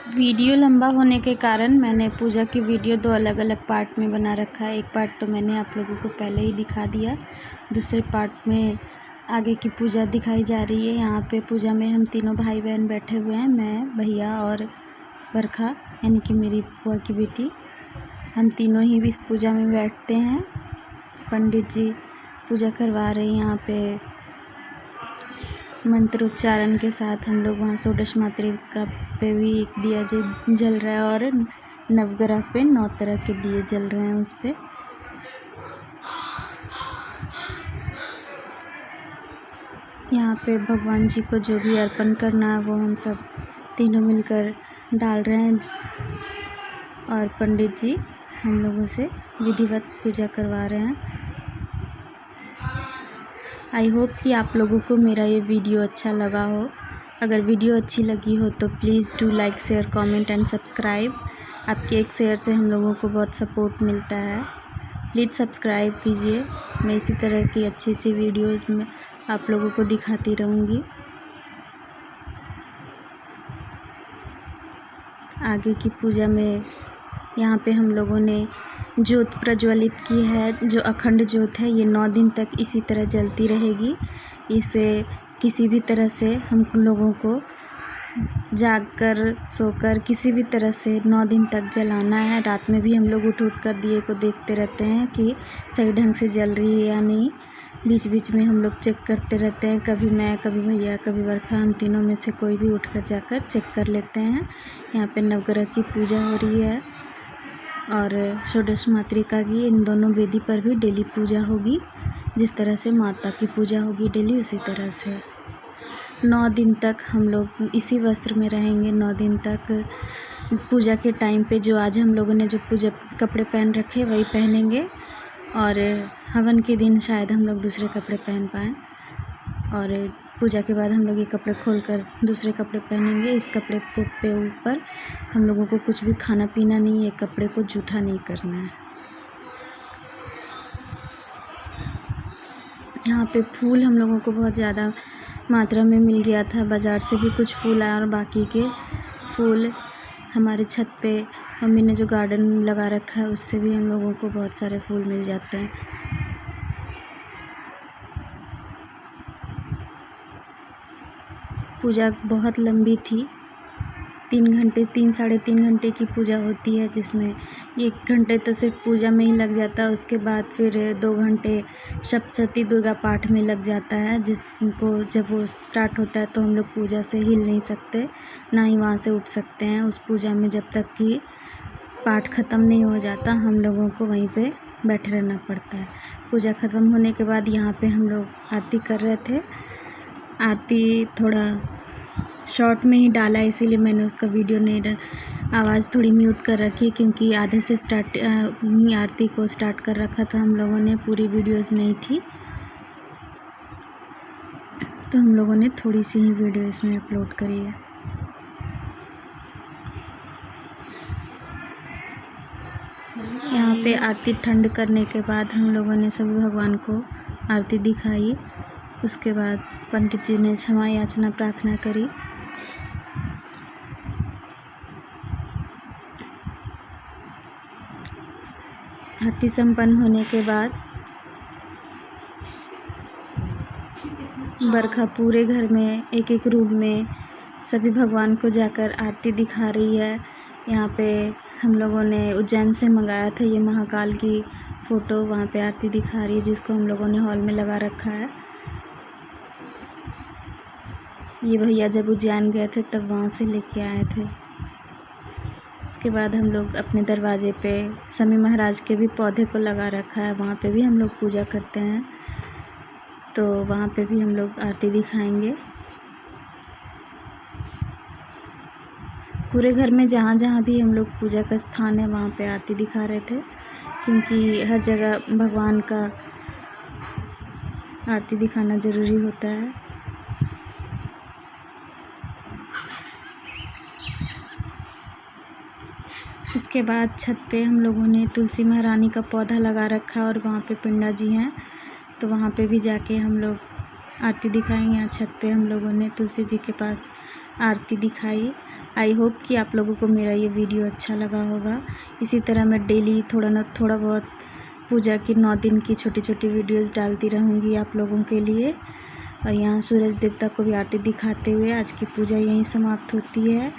Video लंबा होने के कारण मैंने पूजा की वीडियो दो अलग अलग पार्ट में बना रखा है। एक पार्ट तो मैंने आप लोगों को पहले ही दिखा दिया, दूसरे पार्ट में आगे की पूजा दिखाई जा रही है। यहाँ पे पूजा में हम तीनों भाई बहन बैठे हुए हैं, मैं, भैया और बरखा यानी कि मेरी बुआ की बेटी। हम तीनों ही इस पूजा में बैठते हैं। पंडित जी पूजा करवा रहे हैं। यहाँ पे मंत्रोच्चारण के साथ हम लोग वहाँ षोडश मातृका पे भी एक दिया जल रहा है और नवग्रह पे 9 तरह के दिए जल रहे हैं उस पे। यहाँ पे भगवान जी को जो भी अर्पण करना है वो हम सब तीनों मिलकर डाल रहे हैं और पंडित जी हम लोगों से विधिवत पूजा करवा रहे हैं। आई होप कि आप लोगों को मेरा ये वीडियो अच्छा लगा हो। अगर वीडियो अच्छी लगी हो तो please do like, share, comment and subscribe. आपके एक शेयर से हम लोगों को बहुत सपोर्ट मिलता है। प्लीज़ सब्सक्राइब कीजिए। मैं इसी तरह की अच्छी अच्छी वीडियोज़ में आप लोगों को दिखाती रहूँगी। आगे की पूजा में यहाँ पे हम लोगों ने ज्योत प्रज्वलित की है। जो अखंड ज्योत है ये 9 दिन तक इसी तरह जलती रहेगी। इसे किसी भी तरह से हम लोगों को जागकर सोकर किसी भी तरह से 9 दिन तक जलाना है। रात में भी हम लोग उठ कर दिए को देखते रहते हैं कि सही ढंग से जल रही है या नहीं। बीच बीच में हम लोग चेक करते रहते हैं। कभी मैं, कभी भैया, कभी बरखा, हम तीनों में से कोई भी उठकर जाकर चेक कर लेते हैं। यहाँ पे नवग्रह की पूजा हो रही है और षोडश मातृका की इन दोनों वेदी पर भी डेली पूजा होगी। जिस तरह से माता की पूजा होगी डेली, उसी तरह से 9 दिन तक हम लोग इसी वस्त्र में रहेंगे। 9 दिन तक पूजा के टाइम पे जो आज हम लोगों ने जो पूजा कपड़े पहन रखे वही पहनेंगे और हवन के दिन शायद हम लोग दूसरे कपड़े पहन पाएँ और पूजा के बाद हम लोग ये कपड़े खोलकर दूसरे कपड़े पहनेंगे। इस कपड़े को पे ऊपर हम लोगों को कुछ भी खाना पीना नहीं है, कपड़े को जूठा नहीं करना है। यहाँ पे फूल हम लोगों को बहुत ज़्यादा मात्रा में मिल गया था। बाज़ार से भी कुछ फूल आए और बाकी के फूल हमारे छत पे मम्मी ने जो गार्डन लगा रखा है उससे भी हम लोगों को बहुत सारे फूल मिल जाते हैं। पूजा बहुत लंबी थी। 3 साढ़े 3 घंटे की पूजा होती है, जिसमें 1 घंटे तो सिर्फ पूजा में ही लग जाता है। उसके बाद फिर 2 घंटे सप्तशती दुर्गा पाठ में लग जाता है, जिसको जब वो स्टार्ट होता है तो हम लोग पूजा से हिल नहीं सकते, ना ही वहाँ से उठ सकते हैं। उस पूजा में जब तक कि पाठ ख़त्म नहीं हो जाता हम लोगों को वहीं पे बैठे रहना पड़ता है। पूजा ख़त्म होने के बाद यहाँ पे हम लोग आरती कर रहे थे। आरती थोड़ा शॉर्ट में ही डाला, इसीलिए मैंने उसका वीडियो नहीं, आवाज़ थोड़ी म्यूट कर रखी क्योंकि आधे से आरती को स्टार्ट कर रखा था हम लोगों ने, पूरी वीडियोस नहीं थी तो हम लोगों ने थोड़ी सी ही वीडियो इसमें अपलोड करी है। यहाँ पे आरती ठंड करने के बाद हम लोगों ने सभी भगवान को आरती दिखाई। उसके बाद पंडित जी ने क्षमा याचना प्रार्थना करी। आरती संपन्न होने के बाद बरखा पूरे घर में एक एक रूम में सभी भगवान को जाकर आरती दिखा रही है। यहाँ पे हम लोगों ने उज्जैन से मंगाया था ये महाकाल की फ़ोटो, वहाँ पे आरती दिखा रही है, जिसको हम लोगों ने हॉल में लगा रखा है। ये भैया जब उज्जैन गए थे तब वहाँ से लेके आए थे। इसके बाद हम लोग अपने दरवाजे पे शमी महाराज के भी पौधे को लगा रखा है, वहाँ पे भी हम लोग पूजा करते हैं, तो वहाँ पे भी हम लोग आरती दिखाएंगे। पूरे घर में जहाँ जहाँ भी हम लोग पूजा का स्थान है वहाँ पे आरती दिखा रहे थे, क्योंकि हर जगह भगवान का आरती दिखाना ज़रूरी होता है। इसके बाद छत पे हम लोगों ने तुलसी महारानी का पौधा लगा रखा और वहाँ पे पिंडा जी हैं, तो वहाँ पे भी जाके हम लोग आरती दिखाएंगे। यहाँ छत पे हम लोगों ने तुलसी जी के पास आरती दिखाई। आई होप कि आप लोगों को मेरा ये वीडियो अच्छा लगा होगा। इसी तरह मैं डेली थोड़ा बहुत पूजा की 9 दिन की छोटी छोटी वीडियोस डालती रहूँगी आप लोगों के लिए। और यहाँ सूरज देवता को भी आरती दिखाते हुए आज की पूजा यहीं समाप्त होती है।